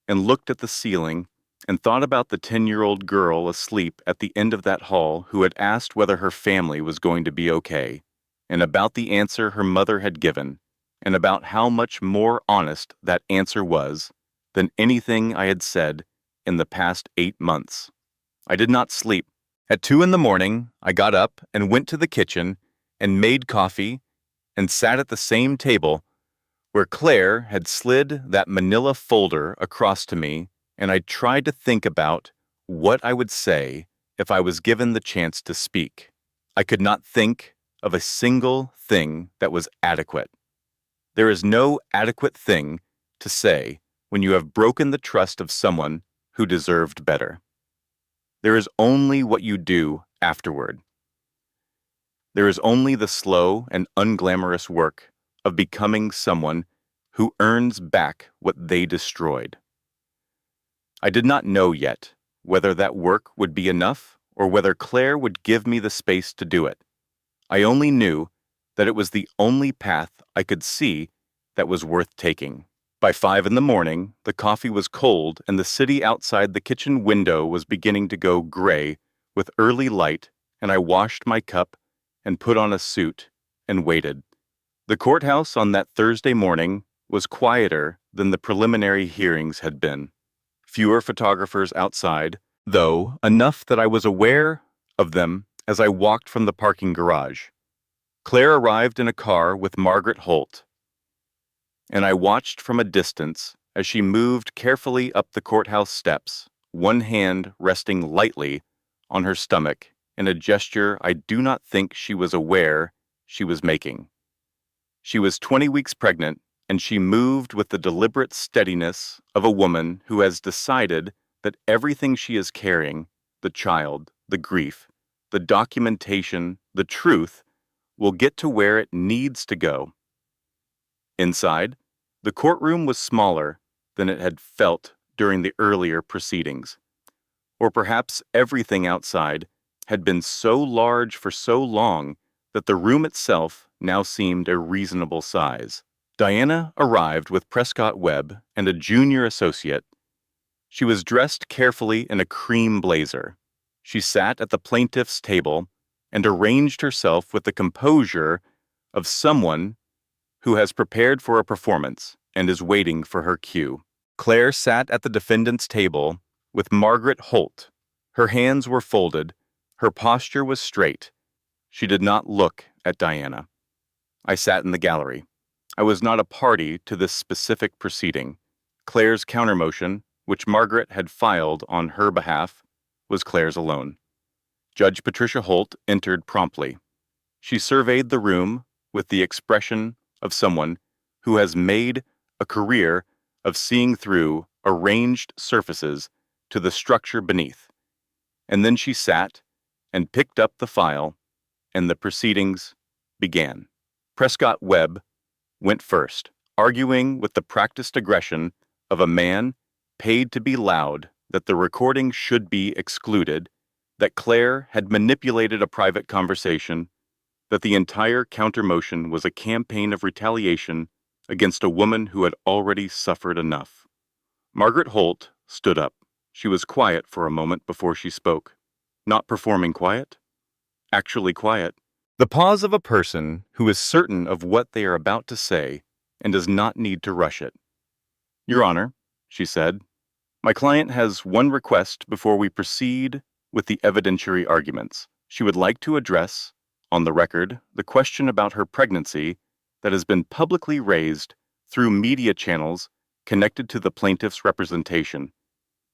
and looked at the ceiling and thought about the 10-year-old girl asleep at the end of that hall who had asked whether her family was going to be okay, and about the answer her mother had given, and about how much more honest that answer was than anything I had said in the past 8 months. I did not sleep. At 2 in the morning, I got up and went to the kitchen and made coffee and sat at the same table where Claire had slid that manila folder across to me, and I tried to think about what I would say if I was given the chance to speak. I could not think of a single thing that was adequate. There is no adequate thing to say when you have broken the trust of someone who deserved better. There is only what you do afterward. There is only the slow and unglamorous work of becoming someone who earns back what they destroyed. I did not know yet whether that work would be enough or whether Claire would give me the space to do it. I only knew that it was the only path I could see that was worth taking. By 5 in the morning, the coffee was cold and the city outside the kitchen window was beginning to go gray with early light, and I washed my cup and put on a suit and waited. The courthouse on that Thursday morning was quieter than the preliminary hearings had been. Fewer photographers outside, though enough that I was aware of them as I walked from the parking garage. Claire arrived in a car with Margaret Holt, and I watched from a distance as she moved carefully up the courthouse steps, one hand resting lightly on her stomach in a gesture I do not think she was aware she was making. She was 20 weeks pregnant, and she moved with the deliberate steadiness of a woman who has decided that everything she is carrying, the child, the grief, the documentation, the truth, will get to where it needs to go. Inside, the courtroom was smaller than it had felt during the earlier proceedings. Or perhaps everything outside had been so large for so long that the room itself now seemed a reasonable size. Diana arrived with Prescott Webb and a junior associate, She was dressed carefully in a cream blazer. She sat at the plaintiff's table and arranged herself with the composure of someone who has prepared for a performance and is waiting for her cue. Claire sat at the defendant's table with Margaret Holt. Her hands were folded. Her posture was straight. She did not look at Diana. I sat in the gallery. I was not a party to this specific proceeding. Claire's countermotion, which Margaret had filed on her behalf, was Claire's alone. Judge Patricia Holt entered promptly. She surveyed the room with the expression of someone who has made a career of seeing through arranged surfaces to the structure beneath. And then she sat and picked up the file, and the proceedings began. Prescott Webb went first, arguing with the practiced aggression of a man paid to be loud that the recording should be excluded, that Claire had manipulated a private conversation, that the entire countermotion was a campaign of retaliation against a woman who had already suffered enough. Margaret Holt stood up. She was quiet for a moment before she spoke. Not performing quiet, actually quiet. The pause of a person who is certain of what they are about to say and does not need to rush it. Your Honor, she said, my client has one request before we proceed with the evidentiary arguments. She would like to address, on the record, the question about her pregnancy that has been publicly raised through media channels connected to the plaintiff's representation.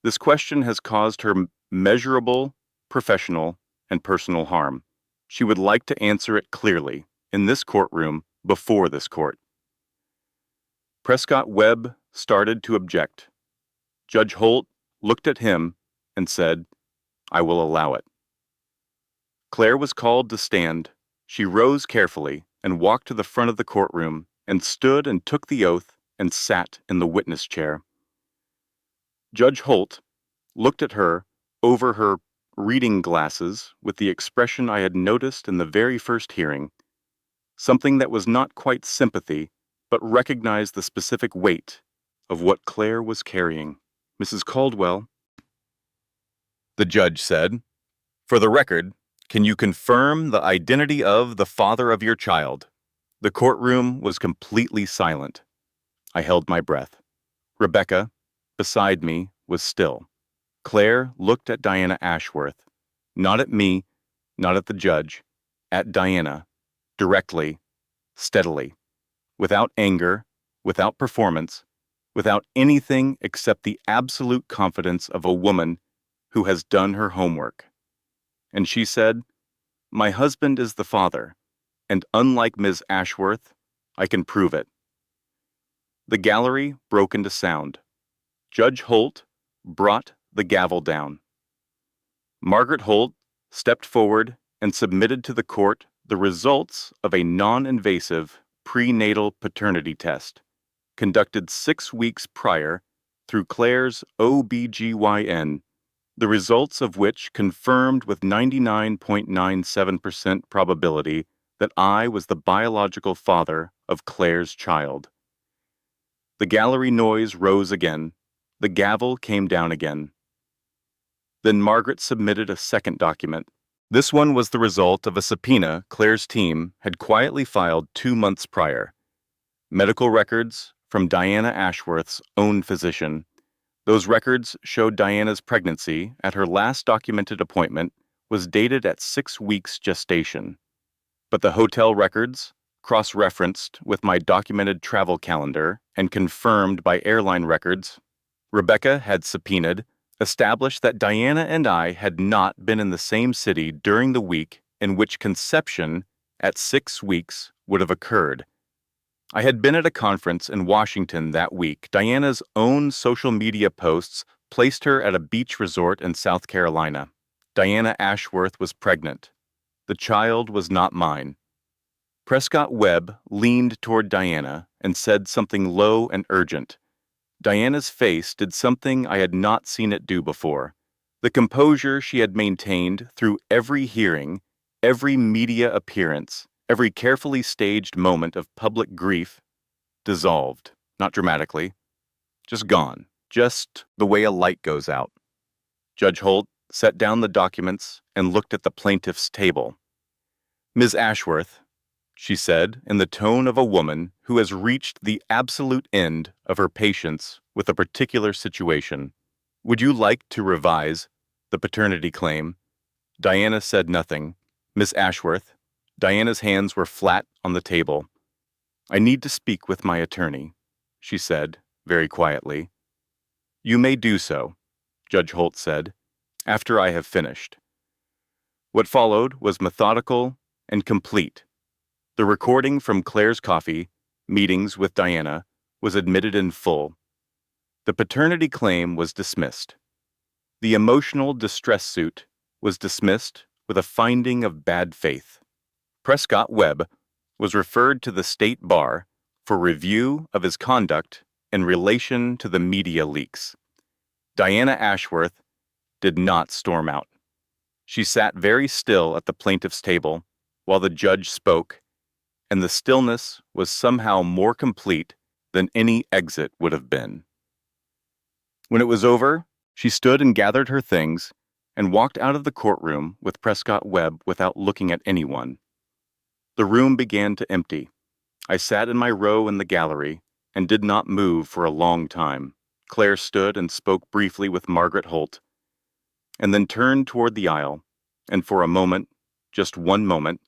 This question has caused her measurable professional and personal harm. She would like to answer it clearly in this courtroom before this court. Prescott Webb started to object. Judge Holt looked at him and said, I will allow it. Claire was called to stand. She rose carefully and walked to the front of the courtroom and stood and took the oath and sat in the witness chair. Judge Holt looked at her over her reading glasses with the expression I had noticed in the very first hearing, something that was not quite sympathy, but recognized the specific weight of what Claire was carrying. Mrs. Caldwell, the judge said, for the record, can you confirm the identity of the father of your child? The courtroom was completely silent. I held my breath. Rebecca, beside me, was still. Claire looked at Diana Ashworth, not at me, not at the judge, at Diana, directly, steadily, without anger, without performance, without anything except the absolute confidence of a woman who has done her homework. And she said, my husband is the father, and unlike Ms. Ashworth, I can prove it. The gallery broke into sound. Judge Holt brought the gavel down. Margaret Holt stepped forward and submitted to the court the results of a non-invasive prenatal paternity test conducted 6 weeks prior through Claire's OBGYN, the results of which confirmed with 99.97% probability that I was the biological father of Claire's child. The gallery noise rose again. The gavel came down again. Then Margaret submitted a second document. This one was the result of a subpoena Claire's team had quietly filed 2 months prior. Medical records from Diana Ashworth's own physician. Those records showed Diana's pregnancy at her last documented appointment was dated at 6 weeks gestation. But the hotel records, cross-referenced with my documented travel calendar and confirmed by airline records Rebecca had subpoenaed, established that Diana and I had not been in the same city during the week in which conception at 6 weeks would have occurred. I had been at a conference in Washington that week. Diana's own social media posts placed her at a beach resort in South Carolina. Diana Ashworth was pregnant. The child was not mine. Prescott Webb leaned toward Diana and said something low and urgent. Diana's face did something I had not seen it do before. The composure she had maintained through every hearing, every media appearance, every carefully staged moment of public grief, dissolved, not dramatically, just gone. Just the way a light goes out. Judge Holt set down the documents and looked at the plaintiff's table. Ms. Ashworth, she said in the tone of a woman who has reached the absolute end of her patience with a particular situation, would you like to revise the paternity claim? Diana said nothing. Miss Ashworth, Diana's hands were flat on the table. I need to speak with my attorney, she said, very quietly. You may do so, Judge Holt said, after I have finished. What followed was methodical and complete. The recording from Claire's coffee, meetings with Diana, was admitted in full. The paternity claim was dismissed. The emotional distress suit was dismissed with a finding of bad faith. Prescott Webb was referred to the state bar for review of his conduct in relation to the media leaks. Diana Ashworth did not storm out. She sat very still at the plaintiff's table while the judge spoke, and the stillness was somehow more complete than any exit would have been. When it was over, she stood and gathered her things and walked out of the courtroom with Prescott Webb without looking at anyone. The room began to empty. I sat in my row in the gallery and did not move for a long time. Claire stood and spoke briefly with Margaret Holt, and then turned toward the aisle, and for a moment, just one moment,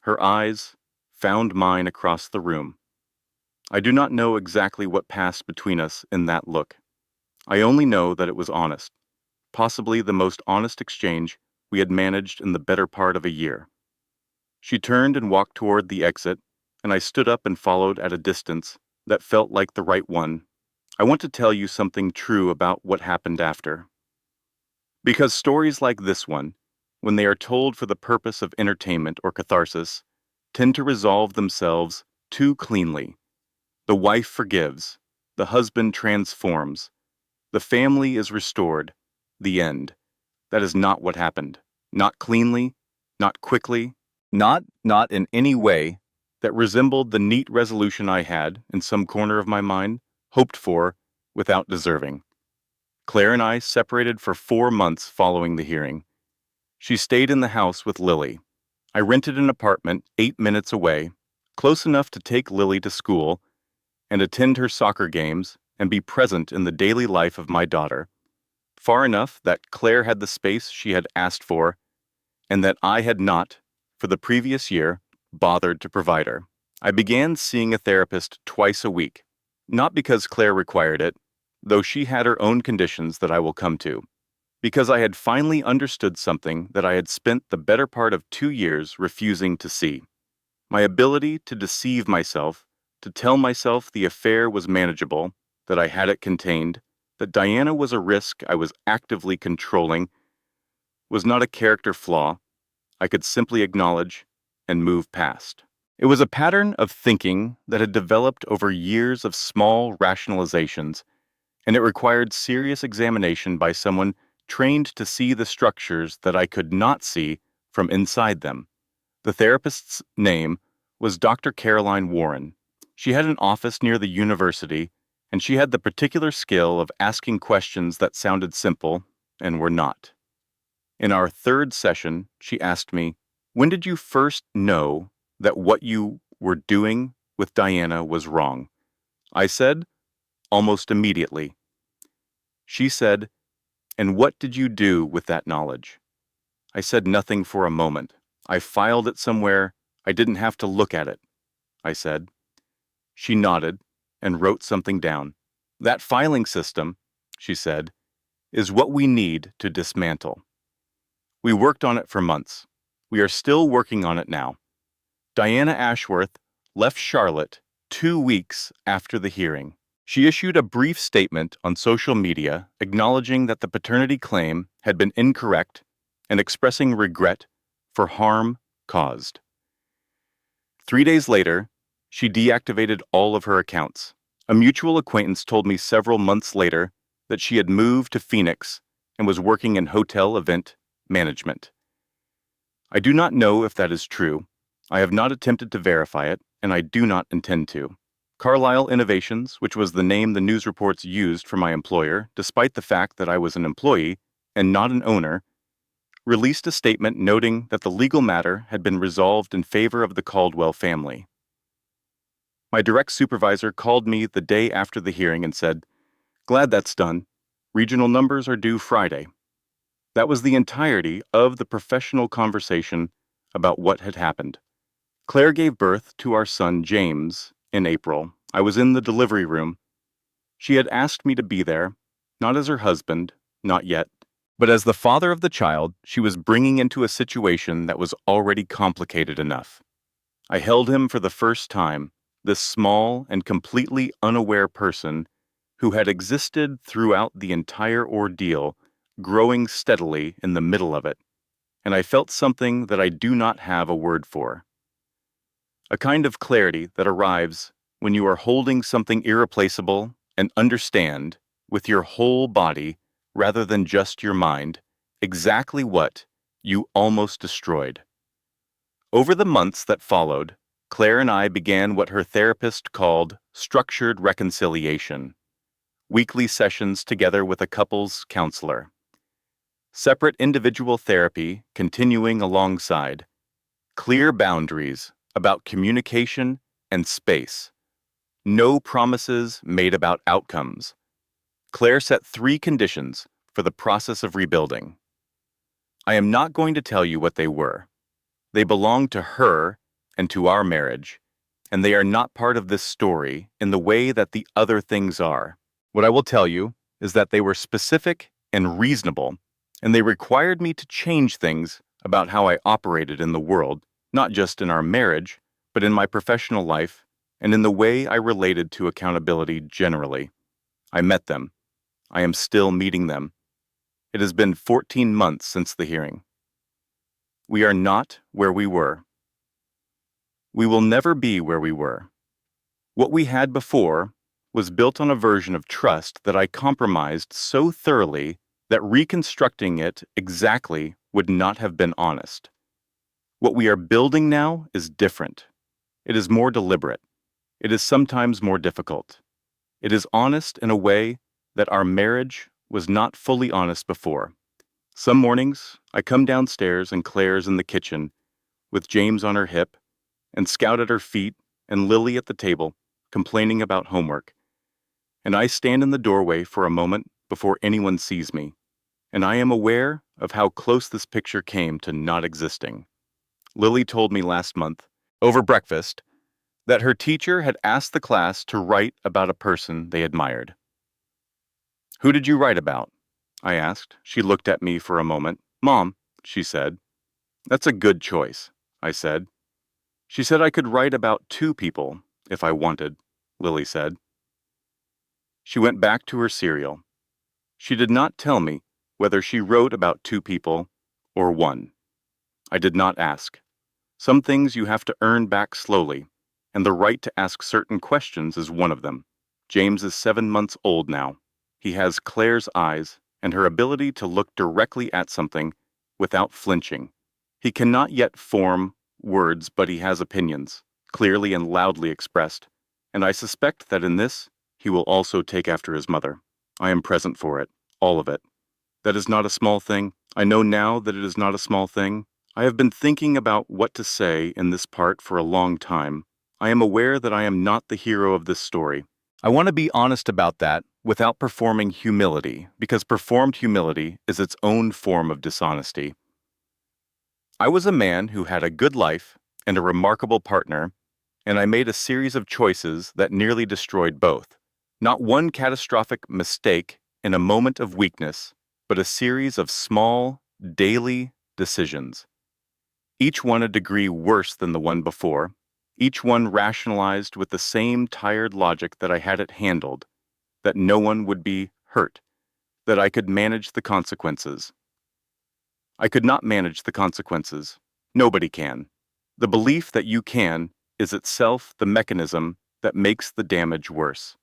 her eyes found mine across the room. I do not know exactly what passed between us in that look. I only know that it was honest, possibly the most honest exchange we had managed in the better part of a year. She turned and walked toward the exit, and I stood up and followed at a distance that felt like the right one. I want to tell you something true about what happened after. Because stories like this one, when they are told for the purpose of entertainment or catharsis, tend to resolve themselves too cleanly. The wife forgives, the husband transforms, the family is restored, the end. That is not what happened. Not cleanly, not quickly, not in any way that resembled the neat resolution I had, in some corner of my mind, hoped for without deserving. Claire and I separated for 4 months following the hearing. She stayed in the house with Lily. I rented an apartment 8 minutes away, close enough to take Lily to school and attend her soccer games and be present in the daily life of my daughter, far enough that Claire had the space she had asked for and that I had not, for the previous year, bothered to provide her. I began seeing a therapist twice a week, not because Claire required it, though she had her own conditions that I will come to, because I had finally understood something that I had spent the better part of 2 years refusing to see. My ability to deceive myself, to tell myself the affair was manageable, that I had it contained, that Diana was a risk I was actively controlling, was not a character flaw I could simply acknowledge and move past. It was a pattern of thinking that had developed over years of small rationalizations, and it required serious examination by someone trained to see the structures that I could not see from inside them. The therapist's name was Dr. Caroline Warren. She had an office near the university, and she had the particular skill of asking questions that sounded simple and were not. In our 3rd session, she asked me, "When did you first know that what you were doing with Diana was wrong?" I said, "Almost immediately." She said, "And what did you do with that knowledge?" I said nothing for a moment. "I filed it somewhere. I didn't have to look at it," I said. She nodded and wrote something down. "That filing system," she said, "is what we need to dismantle." We worked on it for months. We are still working on it now. Diana Ashworth left Charlotte 2 weeks after the hearing. She issued a brief statement on social media acknowledging that the paternity claim had been incorrect and expressing regret for harm caused. 3 days later, she deactivated all of her accounts. A mutual acquaintance told me several months later that she had moved to Phoenix and was working in hotel event management. I do not know if that is true. I have not attempted to verify it, and I do not intend to. Carlisle Innovations, which was the name the news reports used for my employer, despite the fact that I was an employee and not an owner, released a statement noting that the legal matter had been resolved in favor of the Caldwell family. My direct supervisor called me the day after the hearing and said, "Glad that's done. Regional numbers are due Friday." That was the entirety of the professional conversation about what had happened. Claire gave birth to our son James in April. I was in the delivery room. She had asked me to be there, not as her husband, not yet, but as the father of the child she was bringing into a situation that was already complicated enough. I held him for the first time, this small and completely unaware person who had existed throughout the entire ordeal, growing steadily in the middle of it, and I felt something that I do not have a word for. A kind of clarity that arrives when you are holding something irreplaceable and understand, with your whole body, rather than just your mind, exactly what you almost destroyed. Over the months that followed, Claire and I began what her therapist called structured reconciliation, weekly sessions together with a couples counselor. Separate individual therapy continuing alongside. Clear boundaries about communication and space. No promises made about outcomes. Claire set 3 conditions for the process of rebuilding. I am not going to tell you what they were. They belong to her and to our marriage, and they are not part of this story in the way that the other things are. What I will tell you is that they were specific and reasonable, and they required me to change things about how I operated in the world, not just in our marriage, but in my professional life and in the way I related to accountability generally. I met them. I am still meeting them. It has been 14 months since the hearing. We are not where we were. We will never be where we were. What we had before was built on a version of trust that I compromised so thoroughly that reconstructing it exactly would not have been honest. What we are building now is different. It is more deliberate. It is sometimes more difficult. It is honest in a way that our marriage was not fully honest before. Some mornings, I come downstairs and Claire's in the kitchen, with James on her hip, and Scout at her feet, and Lily at the table, complaining about homework. And I stand in the doorway for a moment before anyone sees me, and I am aware of how close this picture came to not existing. Lily told me last month, over breakfast, that her teacher had asked the class to write about a person they admired. "Who did you write about?" I asked. She looked at me for a moment. "Mom," she said. "That's a good choice," I said. She said I could write about 2 people if I wanted, Lily said. She went back to her cereal. She did not tell me whether she wrote about 2 people or 1. I did not ask. Some things you have to earn back slowly, and the right to ask certain questions is one of them. James is 7 months old now. He has Claire's eyes and her ability to look directly at something without flinching. He cannot yet form words, but he has opinions, clearly and loudly expressed, and I suspect that in this, he will also take after his mother. I am present for it, all of it. That is not a small thing. I know now that it is not a small thing. I have been thinking about what to say in this part for a long time. I am aware that I am not the hero of this story. I want to be honest about that without performing humility, because performed humility is its own form of dishonesty. I was a man who had a good life and a remarkable partner, and I made a series of choices that nearly destroyed both. Not one catastrophic mistake in a moment of weakness, but a series of small, daily decisions. Each one a degree worse than the one before, each one rationalized with the same tired logic that I had it handled, that no one would be hurt, that I could manage the consequences. I could not manage the consequences. Nobody can. The belief that you can is itself the mechanism that makes the damage worse.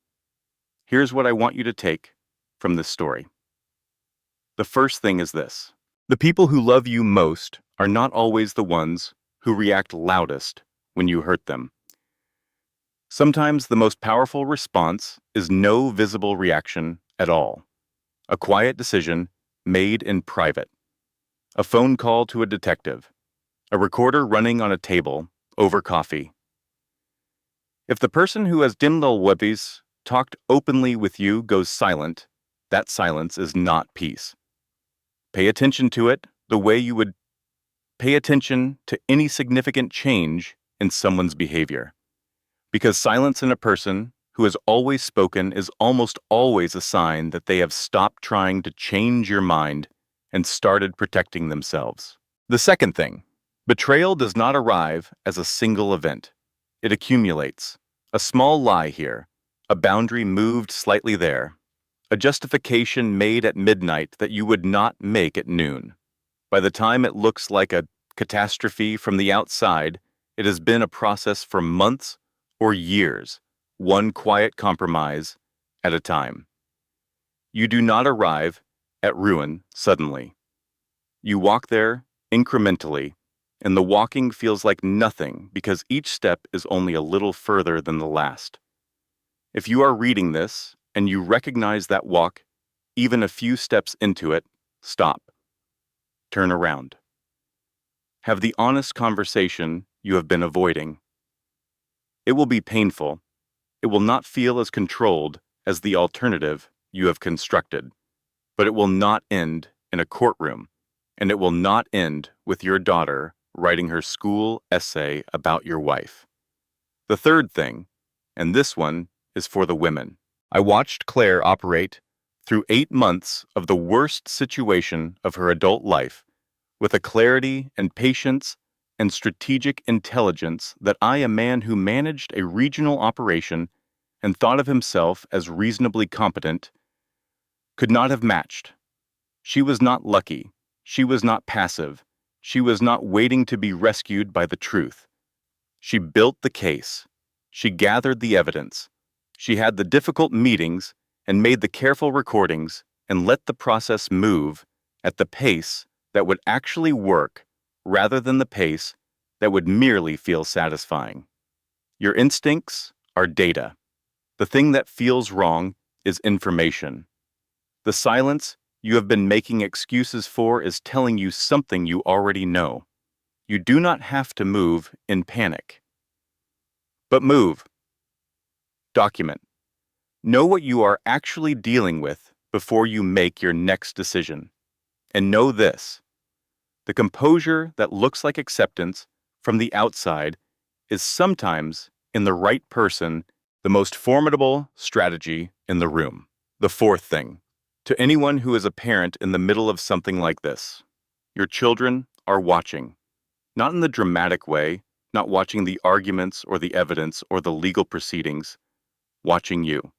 Here's what I want you to take from this story. The first thing is this. The people who love you most are not always the ones who react loudest when you hurt them. Sometimes the most powerful response is no visible reaction at all. A quiet decision made in private. A phone call to a detective. A recorder running on a table over coffee. If the person who has dimdal webbies talked openly with you goes silent, that silence is not peace. Pay attention to it the way you would pay attention to any significant change in someone's behavior. Because silence in a person who has always spoken is almost always a sign that they have stopped trying to change your mind and started protecting themselves. The second thing, betrayal does not arrive as a single event. It accumulates. A small lie here, a boundary moved slightly there, a justification made at midnight that you would not make at noon. By the time it looks like a catastrophe from the outside, it has been a process for months or years, one quiet compromise at a time. You do not arrive at ruin suddenly. You walk there incrementally, and the walking feels like nothing because each step is only a little further than the last. If you are reading this and you recognize that walk, even a few steps into it, stop. Turn around. Have the honest conversation you have been avoiding. It will be painful. It will not feel as controlled as the alternative you have constructed, but it will not end in a courtroom, and it will not end with your daughter writing her school essay about your wife. The third thing, and this one is for the women. I watched Claire operate through 8 months of the worst situation of her adult life with a clarity and patience and strategic intelligence that I, a man who managed a regional operation and thought of himself as reasonably competent, could not have matched. She was not lucky. She was not passive. She was not waiting to be rescued by the truth. She built the case. She gathered the evidence. She had the difficult meetings and made the careful recordings and let the process move at the pace that would actually work rather than the pace that would merely feel satisfying. Your instincts are data. The thing that feels wrong is information. The silence you have been making excuses for is telling you something you already know. You do not have to move in panic. But move. Document. Know what you are actually dealing with before you make your next decision. And know this. The composure that looks like acceptance from the outside is sometimes, in the right person, the most formidable strategy in the room. The fourth thing. To anyone who is a parent in the middle of something like this, your children are watching. Not in the dramatic way, not watching the arguments or the evidence or the legal proceedings, watching you.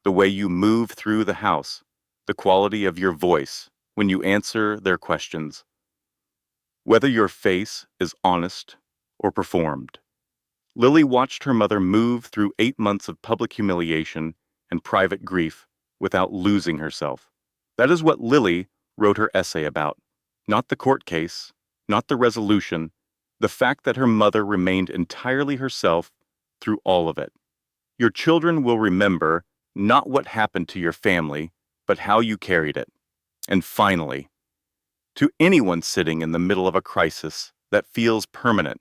The way you move through the house, the quality of your voice when you answer their questions. Whether your face is honest or performed. Lily watched her mother move through 8 months of public humiliation and private grief without losing herself. That is what Lily wrote her essay about. Not the court case, not the resolution, the fact that her mother remained entirely herself through all of it. Your children will remember not what happened to your family, but how you carried it. And finally, to anyone sitting in the middle of a crisis that feels permanent,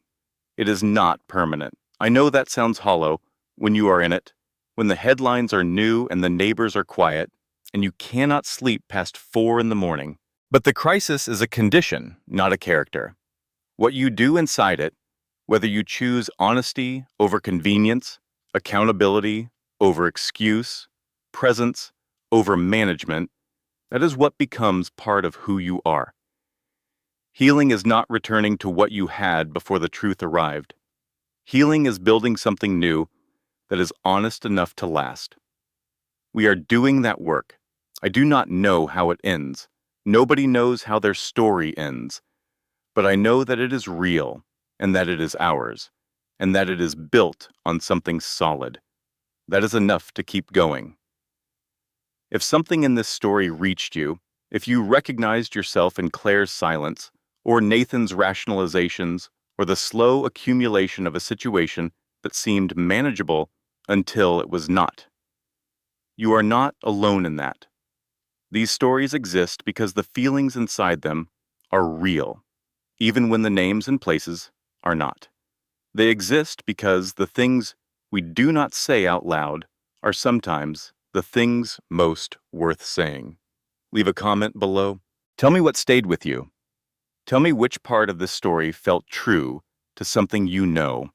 it is not permanent. I know that sounds hollow when you are in it, when the headlines are new and the neighbors are quiet, and you cannot sleep past 4 in the morning. But the crisis is a condition, not a character. What you do inside it, whether you choose honesty over convenience, accountability over excuse, presence over management, that is what becomes part of who you are. Healing is not returning to what you had before the truth arrived. Healing is building something new that is honest enough to last. We are doing that work. I do not know how it ends. Nobody knows how their story ends. But I know that it is real, and that it is ours, and that it is built on something solid. That is enough to keep going. If something in this story reached you, if you recognized yourself in Claire's silence, or Nathan's rationalizations, or the slow accumulation of a situation that seemed manageable until it was not. You are not alone in that. These stories exist because the feelings inside them are real, even when the names and places are not. They exist because the things we do not say out loud are sometimes the things most worth saying. Leave a comment below. Tell me what stayed with you. Tell me which part of this story felt true to something you know.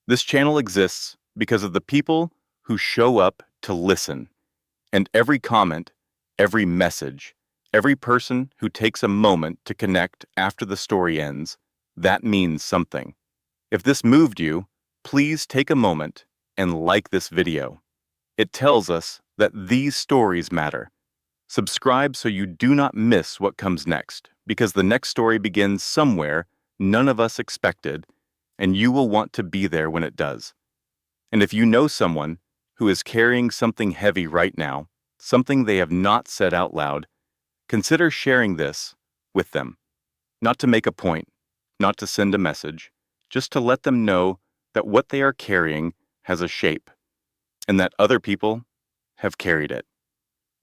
This channel exists because of the people who show up to listen. And every comment, every message, every person who takes a moment to connect after the story ends, that means something. If this moved you, please take a moment and like this video. It tells us that these stories matter. Subscribe so you do not miss what comes next, because the next story begins somewhere none of us expected, and you will want to be there when it does. And if you know someone who is carrying something heavy right now, something they have not said out loud, consider sharing this with them. Not to make a point, not to send a message, just to let them know that what they are carrying has a shape, and that other people have carried it,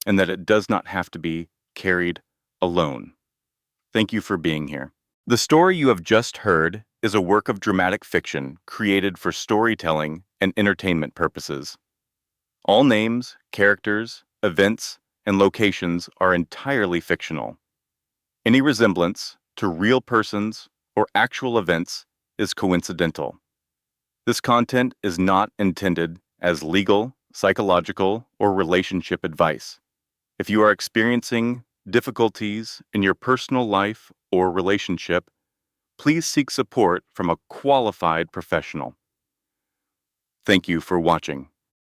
and that it does not have to be carried alone. Thank you for being here. The story you have just heard is a work of dramatic fiction created for storytelling and entertainment purposes. All names, characters, events, and locations are entirely fictional. Any resemblance to real persons or actual events is coincidental. This content is not intended as legal, psychological, or relationship advice. If you are experiencing difficulties in your personal life or relationship, please seek support from a qualified professional. Thank you for watching.